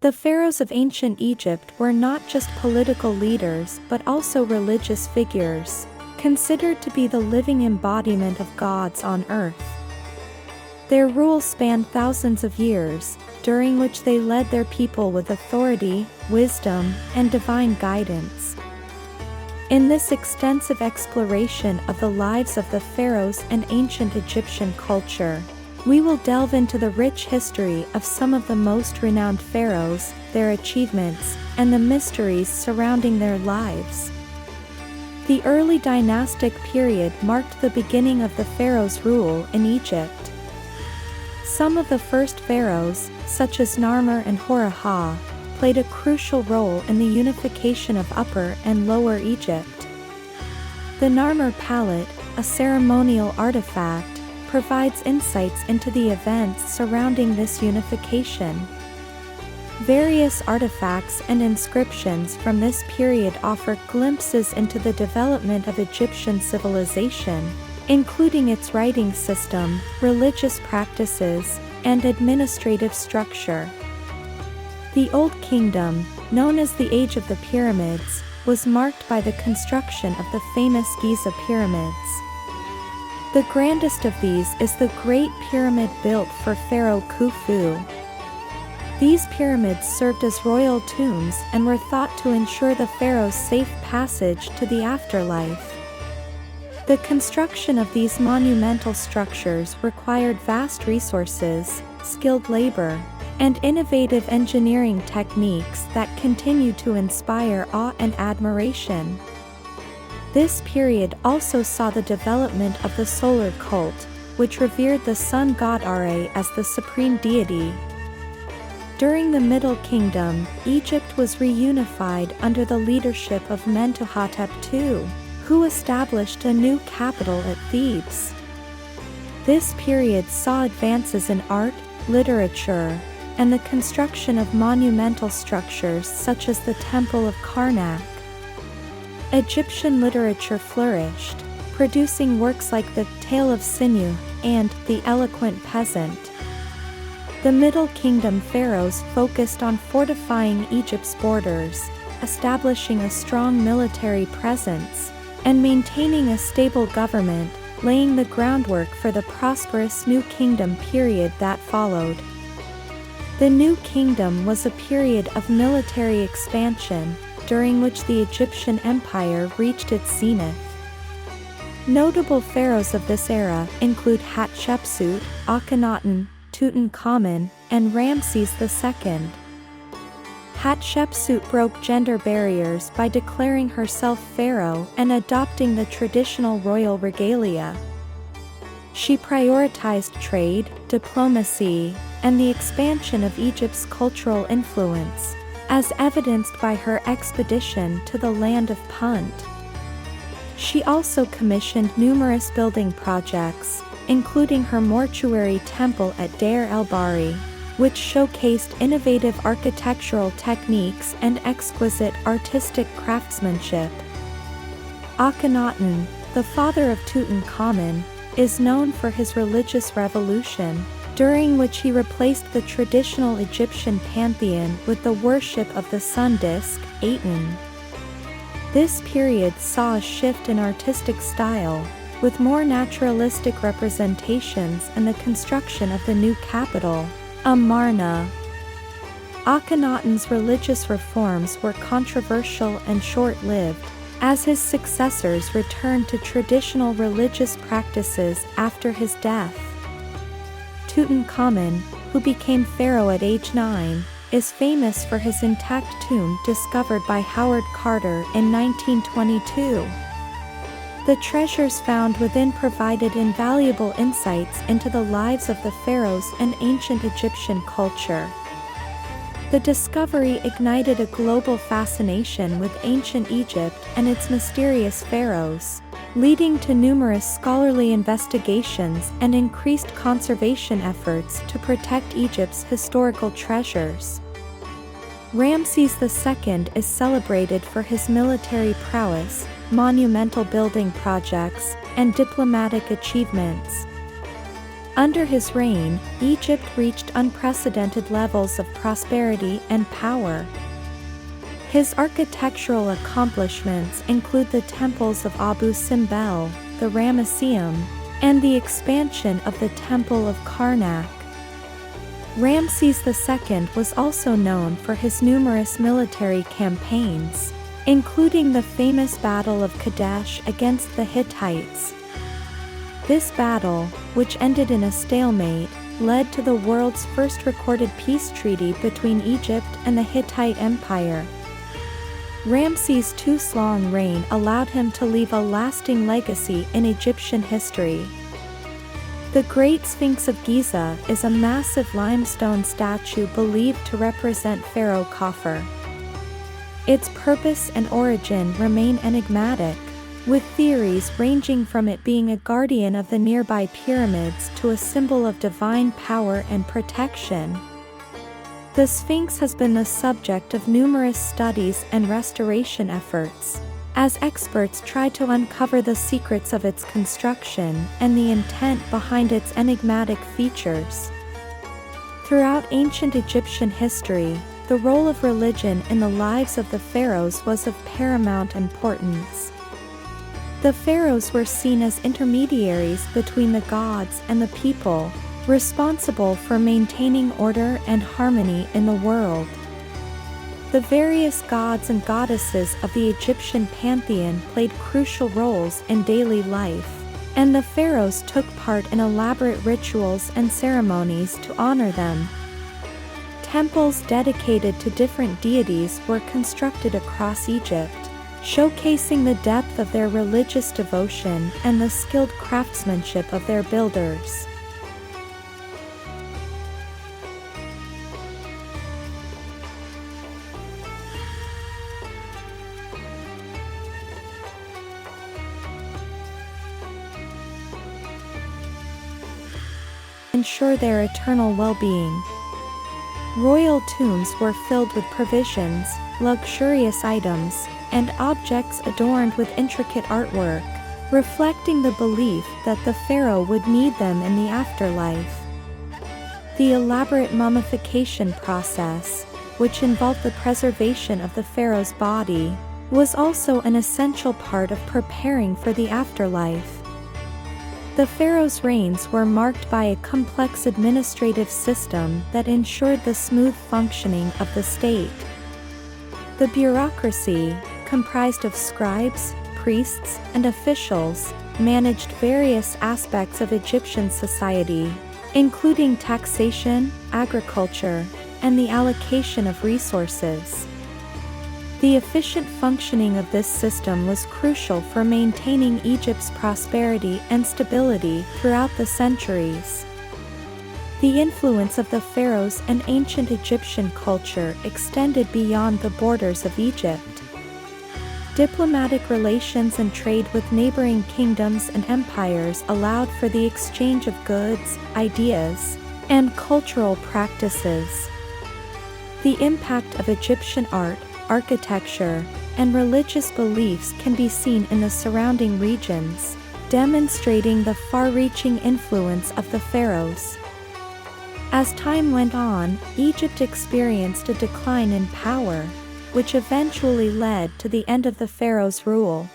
The pharaohs of ancient Egypt were not just political leaders but also religious figures, considered to be the living embodiment of gods on earth. Their rule spanned thousands of years, during which they led their people with authority, wisdom, and divine guidance. In this extensive exploration of the lives of the pharaohs and ancient Egyptian culture, we will delve into the rich history of some of the most renowned pharaohs, their achievements, and the mysteries surrounding their lives. The early dynastic period marked the beginning of the pharaohs' rule in Egypt. Some of the first pharaohs, such as Narmer and Hora-Ha, played a crucial role in the unification of Upper and Lower Egypt. The Narmer palette, a ceremonial artifact, provides insights into the events surrounding this unification. Various artifacts and inscriptions from this period offer glimpses into the development of Egyptian civilization, including its writing system, religious practices, and administrative structure. The Old Kingdom, known as the Age of the Pyramids, was marked by the construction of the famous Giza pyramids. The grandest of these is the Great Pyramid built for Pharaoh Khufu. These pyramids served as royal tombs and were thought to ensure the pharaoh's safe passage to the afterlife. The construction of these monumental structures required vast resources, skilled labor, and innovative engineering techniques that continue to inspire awe and admiration. This period also saw the development of the solar cult, which revered the sun god Ra as the supreme deity. During the Middle Kingdom, Egypt was reunified under the leadership of Mentuhotep II, who established a new capital at Thebes. This period saw advances in art, literature, and the construction of monumental structures such as the Temple of Karnak. Egyptian literature flourished, producing works like the Tale of Sinew and The Eloquent Peasant. The Middle Kingdom pharaohs focused on fortifying Egypt's borders, establishing a strong military presence, and maintaining a stable government, laying the groundwork for the prosperous New Kingdom period that followed. The New Kingdom was a period of military expansion, during which the Egyptian Empire reached its zenith. Notable pharaohs of this era include Hatshepsut, Akhenaten, Tutankhamun, and Ramses II. Hatshepsut broke gender barriers by declaring herself pharaoh and adopting the traditional royal regalia. She prioritized trade, diplomacy, and the expansion of Egypt's cultural influence, as evidenced by her expedition to the land of Punt. She also commissioned numerous building projects, including her mortuary temple at Deir el-Bahri, which showcased innovative architectural techniques and exquisite artistic craftsmanship. Akhenaten, the father of Tutankhamun, is known for his religious revolution, during which he replaced the traditional Egyptian pantheon with the worship of the sun disk, Aten. This period saw a shift in artistic style, with more naturalistic representations and the construction of the new capital, Amarna. Akhenaten's religious reforms were controversial and short-lived, as his successors returned to traditional religious practices after his death. Tutankhamun, who became pharaoh at age 9, is famous for his intact tomb discovered by Howard Carter in 1922. The treasures found within provided invaluable insights into the lives of the pharaohs and ancient Egyptian culture. The discovery ignited a global fascination with ancient Egypt and its mysterious pharaohs, leading to numerous scholarly investigations and increased conservation efforts to protect Egypt's historical treasures. Ramses II is celebrated for his military prowess, monumental building projects, and diplomatic achievements. Under his reign, Egypt reached unprecedented levels of prosperity and power. His architectural accomplishments include the temples of Abu Simbel, the Ramesseum, and the expansion of the Temple of Karnak. Ramses II was also known for his numerous military campaigns, including the famous Battle of Kadesh against the Hittites. This battle, which ended in a stalemate, led to the world's first recorded peace treaty between Egypt and the Hittite Empire. Ramses II's long reign allowed him to leave a lasting legacy in Egyptian history. The Great Sphinx of Giza is a massive limestone statue believed to represent Pharaoh Khafre. Its purpose and origin remain enigmatic, with theories ranging from it being a guardian of the nearby pyramids to a symbol of divine power and protection. The Sphinx has been the subject of numerous studies and restoration efforts, as experts try to uncover the secrets of its construction and the intent behind its enigmatic features. Throughout ancient Egyptian history, the role of religion in the lives of the pharaohs was of paramount importance. The pharaohs were seen as intermediaries between the gods and the people, responsible for maintaining order and harmony in the world. The various gods and goddesses of the Egyptian pantheon played crucial roles in daily life, and the pharaohs took part in elaborate rituals and ceremonies to honor them. Temples dedicated to different deities were constructed across Egypt, showcasing the depth of their religious devotion and the skilled craftsmanship of their builders. Ensure their eternal well-being. Royal tombs were filled with provisions, luxurious items, and objects adorned with intricate artwork, reflecting the belief that the pharaoh would need them in the afterlife. The elaborate mummification process, which involved the preservation of the pharaoh's body, was also an essential part of preparing for the afterlife. The pharaoh's reigns were marked by a complex administrative system that ensured the smooth functioning of the state. The bureaucracy, comprised of scribes, priests, and officials, managed various aspects of Egyptian society, including taxation, agriculture, and the allocation of resources. The efficient functioning of this system was crucial for maintaining Egypt's prosperity and stability throughout the centuries. The influence of the pharaohs and ancient Egyptian culture extended beyond the borders of Egypt. Diplomatic relations and trade with neighboring kingdoms and empires allowed for the exchange of goods, ideas, and cultural practices. The impact of Egyptian art, architecture, and religious beliefs can be seen in the surrounding regions, demonstrating the far-reaching influence of the pharaohs. As time went on, Egypt experienced a decline in power, which eventually led to the end of the pharaoh's rule.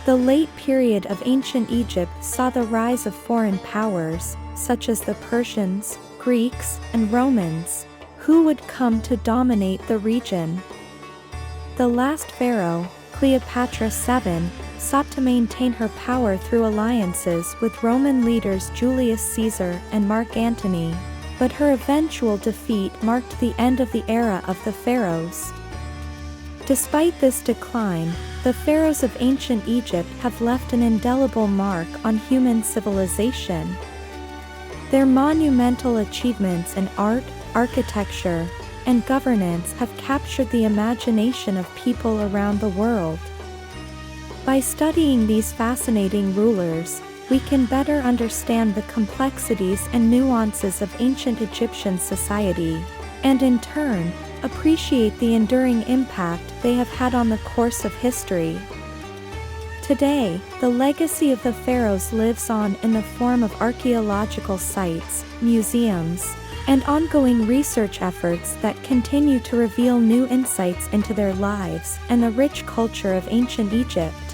The late period of ancient Egypt saw the rise of foreign powers, such as the Persians, Greeks, and Romans, who would come to dominate the region. The last pharaoh, Cleopatra VII, sought to maintain her power through alliances with Roman leaders Julius Caesar and Mark Antony, but her eventual defeat marked the end of the era of the pharaohs. Despite this decline, the pharaohs of ancient Egypt have left an indelible mark on human civilization. Their monumental achievements in art, architecture, and governance have captured the imagination of people around the world. By studying these fascinating rulers, we can better understand the complexities and nuances of ancient Egyptian society, and in turn, appreciate the enduring impact they have had on the course of history. Today, the legacy of the pharaohs lives on in the form of archaeological sites, museums, and ongoing research efforts that continue to reveal new insights into their lives and the rich culture of ancient Egypt.